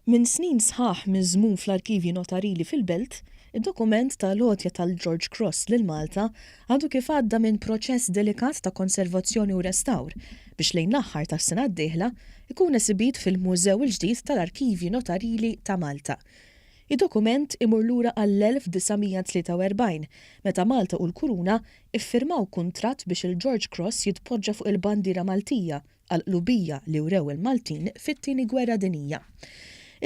Min snin sħaħ miżmum fl-arkivji notarili fil-Belt, id-dokument tal-lotja tal-George Cross lil Malta għadu kif għadda minn proċess delikat ta' konservazzjoni u restawr biex lejn l-aħħar tas-sena d-dieħla ikun esibit fil-Mużew il-ġdid tal-Arkivji Notarili ta' Malta. Id-dokument imur lura għall-1943 meta Malta u l-Kuruna iffirmaw kuntratt biex il-George Cross jitpoġġa fuq il-bandiera Maltija għal-qlubija li wrew il-Maltin fit-tieni Gwerra Dinjija.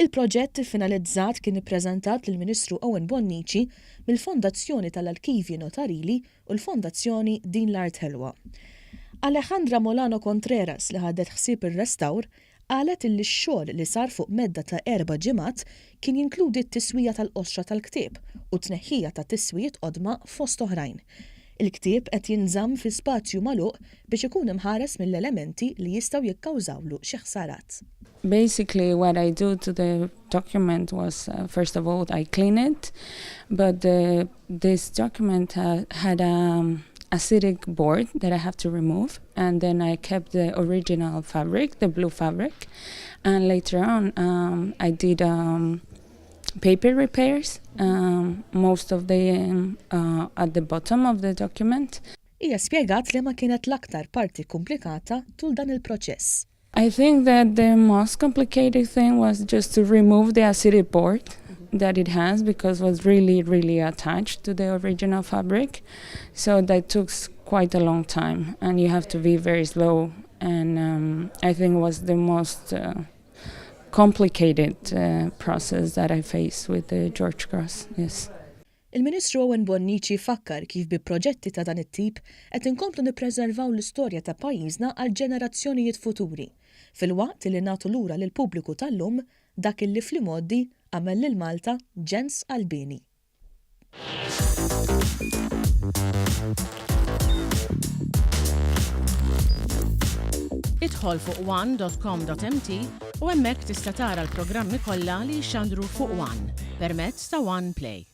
Il-proġett finalizzat kien ippreżentat lill-Ministru Owen Bonnici mill-Fondazzjoni tal-Arkivji Notarili u l-Fondazzjoni Din l-Art Ħelwa. Alejandra Molano Contreras li ħadet ħsieb ir-restawr qalet li x-xogħol li sar fuq medda ta' 4 ġimgħat kien jinkludi t-tiswija tal-qoxra tal-ktieb u tneħħija ta' tiswijiet qodma fost oħrajn. Il-ktieb qed jinżamm fi spazju magħluq biex ikun imħares mill-elementi li jistgħu jikkawżawlu xi ħsarat. Basically, what I do to the document was, first of all, I clean it, but this document had acidic board that I have to remove, and then I kept the original fabric, the blue fabric, and later on I did paper repairs, most of them at the bottom of the document. Hija spjegat li ma kienet l-aktar parti komplikata tul dan il-proċess. I think that the most complicated thing was just to remove the acidic board that it has because it was really attached to the original fabric. So that took quite a long time and you have to be very slow. And I think it was the most complicated process that I faced with the George Cross, yes. Il-Ministru Owen Bonnici fakkar kif bi proġetti ta' dan it-tip qed inkomplu nippreservaw l-istorja ta' pajjiżna għal ġenerazzjonijiet futuri, filwaqt li nagħtu lura lil pubbliku tal-lum dak illi fl-imoddi għamel lil Malta ġens qalbini. Idħol fuq one.com.mt u hemmhekk tista' tara l-programmi kollha li jxandru fuq One permezz ta' One Play.